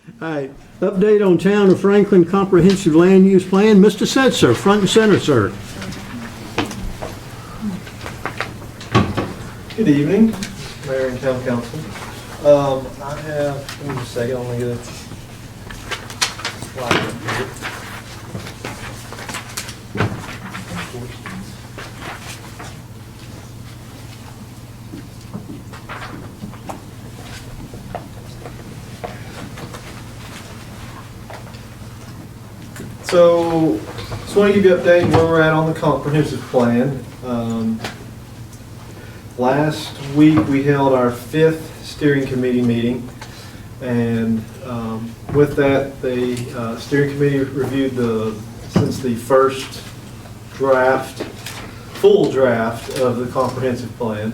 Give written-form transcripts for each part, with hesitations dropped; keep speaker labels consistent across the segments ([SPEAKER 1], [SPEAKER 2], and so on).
[SPEAKER 1] All right, update on Town of Franklin Comprehensive Land Use Plan. Mr. Setzer, front and center, sir.
[SPEAKER 2] Good evening, Mayor and Town Council. I have, give me just a second, I'm gonna get a slide up here. So, just want to give you an update where we're at on the comprehensive plan. Last week we held our 5th steering committee meeting, and with that, the steering committee reviewed since the first full draft of the comprehensive plan.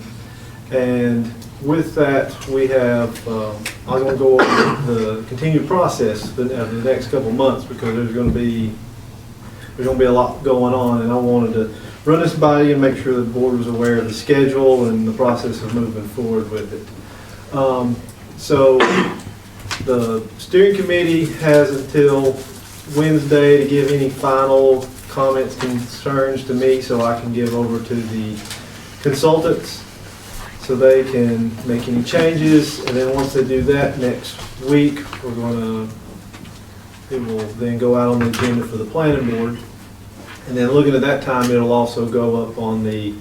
[SPEAKER 2] And with that, we have, I was going to go over the continued process of the next couple months, because there's going to be a lot going on, and I wanted to run this by you and make sure the board was aware of the schedule and the process of moving forward with it. So the steering committee has until Wednesday to give any final comments, concerns to me, so I can give over to the consultants so they can make any changes. And then once they do that, next week it will then go out on the agenda for the planning board. And then looking at that time, it'll also go up on the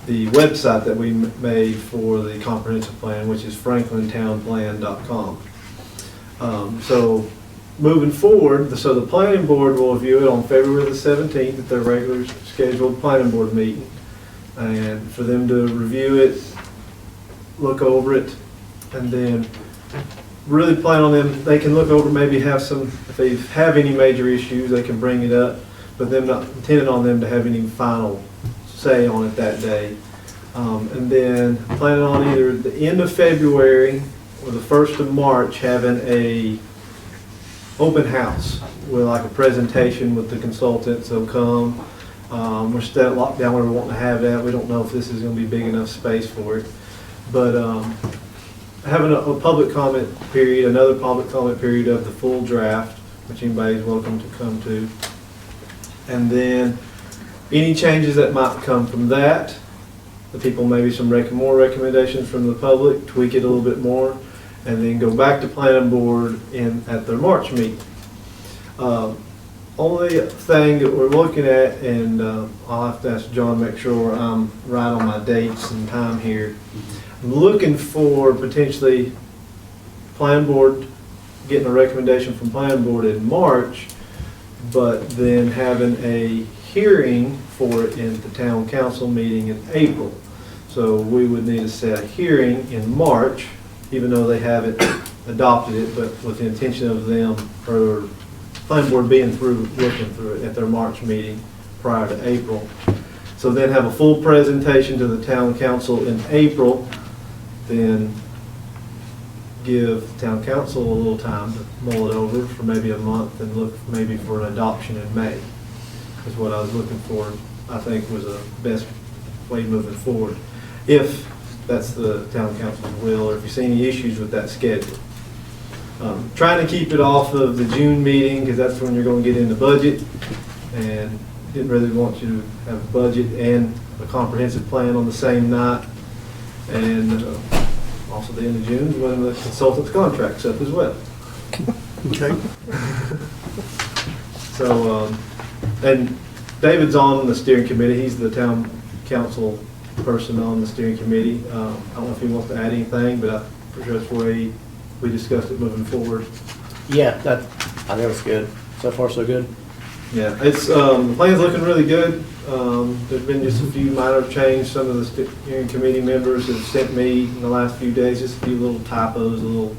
[SPEAKER 2] website that we made for the comprehensive plan, which is franklintownplan.com. So moving forward, so the planning board will review it on February the 17th at their regular scheduled planning board meeting. And for them to review it, look over it, and then really plan on them, they can look over, maybe have some, if they have any major issues, they can bring it up, but them not intending on them to have any final say on it that day. And then planning on either the end of February or the 1st of March having a open house with like a presentation with the consultants. They'll come. We're still at lockdown where we want to have that. We don't know if this is going to be big enough space for it. But having a public comment period, another public comment period of the full draft, which anybody's welcome to come to. And then any changes that might come from that, the people maybe some more recommendations from the public, tweak it a little bit more, and then go back to planning board at their March meeting. Only thing that we're looking at, and I'll have to ask John to make sure I'm right on my dates and time here. I'm looking for potentially planning board, getting a recommendation from planning board in March, but then having a hearing for it in the town council meeting in April. So we would need to set a hearing in March, even though they haven't adopted it, but with the intention of them, or planning board being looking through it at their March meeting prior to April. So then have a full presentation to the town council in April, then give the town council a little time to mull it over for maybe a month and look maybe for an adoption in May. Is what I was looking for, I think was a best way moving forward. If that's the town council's will, or if you see any issues with that schedule. Trying to keep it off of the June meeting, because that's when you're going to get into budget, and didn't really want you to have a budget and a comprehensive plan on the same night. And also the end of June is when the consultant's contract's up as well.
[SPEAKER 1] Okay.
[SPEAKER 2] So, and David's on the steering committee. He's the town council person on the steering committee. I don't know if he wants to add anything, but I'm pretty sure that's the way we discussed it moving forward.
[SPEAKER 3] Yeah, I think it's good. So far, so good.
[SPEAKER 2] Yeah, it's the plan's looking really good. There's been just a few minor changes. Some of the steering committee members have sent me in the last few days just a few little typos, a little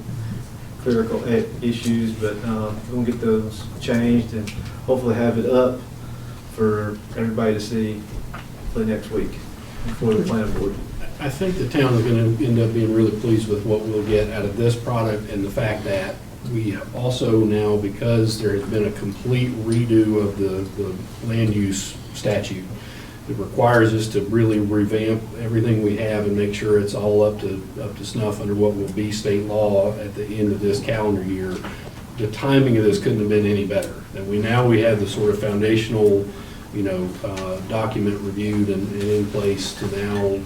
[SPEAKER 2] clerical issues, but we're gonna get those changed and hopefully have it up for everybody to see for next week before the planning board.
[SPEAKER 4] I think the town is going to end up being really pleased with what we'll get out of this product, and the fact that we also now, because there has been a complete redo of the land use statute, It requires us to really revamp everything we have and make sure it's all up to snuff under what will be state law at the end of this calendar year. The timing of this couldn't have been any better. And we have the sort of foundational, document reviewed and in place to now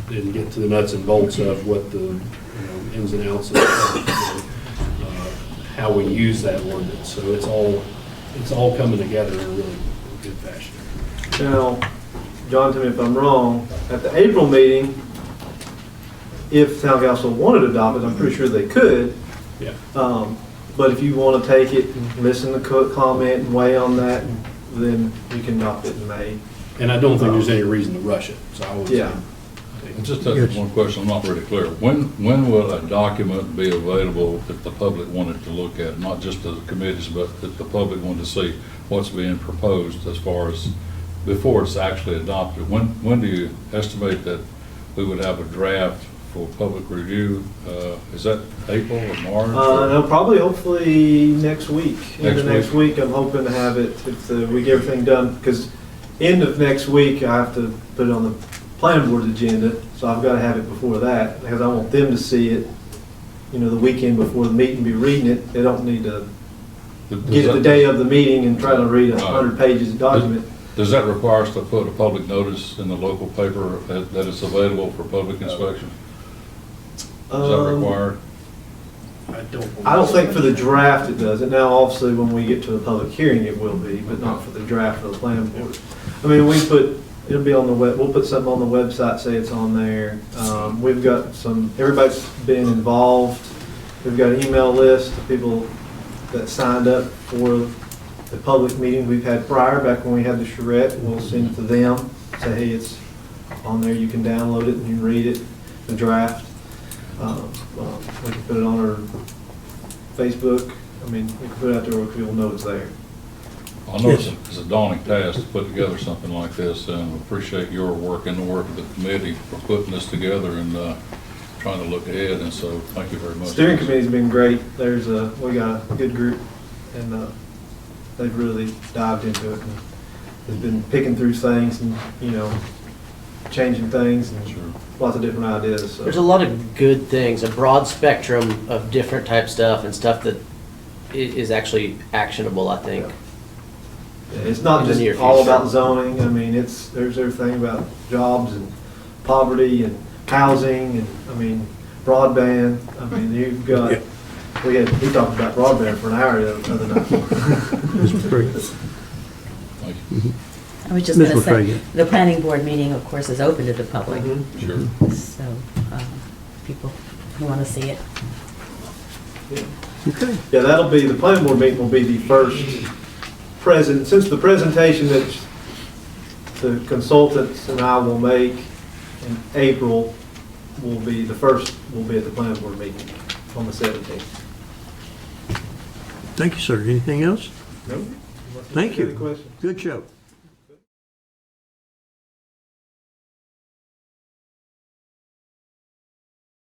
[SPEAKER 4] then get to the nuts and bolts of what the, ins and outs of how we use that ordinance. So it's all coming together in a really good fashion.
[SPEAKER 2] Now, John, tell me if I'm wrong, at the April meeting, if town council wanted to adopt it, I'm pretty sure they could.
[SPEAKER 4] Yeah.
[SPEAKER 2] But if you want to take it and listen to comment and weigh on that, then you can adopt it in May.
[SPEAKER 4] And I don't think there's any reason to rush it, so I would say.
[SPEAKER 2] Yeah.
[SPEAKER 5] And just one question, I'm not really clear. When will a document be available if the public wanted to look at, not just the committees, but if the public wanted to see what's being proposed as far as, before it's actually adopted? When do you estimate that we would have a draft for public review? Is that April or March?
[SPEAKER 2] No, probably hopefully next week.
[SPEAKER 5] Next
[SPEAKER 2] Next week, I'm hoping to have it, if we get everything done, because end of next week, I have to put it on the planning board's agenda, so I've got to have it before that, because I want them to see it, the weekend before the meeting, be reading it. They don't need to get it the day of the meeting and try to read 100 pages of document.
[SPEAKER 5] Does that require us to put a public notice in the local paper that it's available for public inspection? Is that required?
[SPEAKER 2] I don't think for the draft it does. It now, obviously, when we get to the public hearing, it will be, but not for the draft of the planning board. I mean, it'll be on the web, we'll put something on the website, say it's on there. We've got everybody's been involved. We've got an email list of people that signed up for the public meeting we've had prior, back when we had the charrette. We'll send it to them, say, hey, it's on there, you can download it and you can read it, the draft. We can put it on our Facebook. I mean, we can put it out there where people know it's there.
[SPEAKER 5] I know it's a daunting task to put together something like this, and appreciate your work and the work of the committee for putting this together and trying to look ahead, and so thank you very much.
[SPEAKER 2] Steering committee's been great. We got a good group, and they've really dived into it. And they've been picking through things and, changing things and
[SPEAKER 5] Sure.
[SPEAKER 2] lots of different ideas. So.
[SPEAKER 3] There's a lot of good things, a broad spectrum of different type stuff and stuff that is actually actionable, I think.
[SPEAKER 2] Yeah, it's not
[SPEAKER 3] In the
[SPEAKER 2] just
[SPEAKER 3] near
[SPEAKER 2] all
[SPEAKER 3] future.
[SPEAKER 2] about zoning. I mean, there's everything about jobs and poverty and housing and, broadband. You've got, we talked about broadband for an hour the other night.
[SPEAKER 1] Mr. Prig.
[SPEAKER 5] Thank you.
[SPEAKER 6] I was just
[SPEAKER 1] Ms.
[SPEAKER 6] going to say,
[SPEAKER 1] McCragen.
[SPEAKER 6] the planning board meeting, of course, is open to the public,
[SPEAKER 2] Mhm.
[SPEAKER 5] Sure.
[SPEAKER 6] so people who want to see it.
[SPEAKER 1] Okay.
[SPEAKER 2] Yeah, the planning board meeting will be the first since the presentation that the consultants and I will make in April will be at the planning board meeting on the 17th.
[SPEAKER 1] Thank you, sir. Anything else?
[SPEAKER 2] No?
[SPEAKER 1] Thank you.
[SPEAKER 2] Any questions?
[SPEAKER 1] Good show.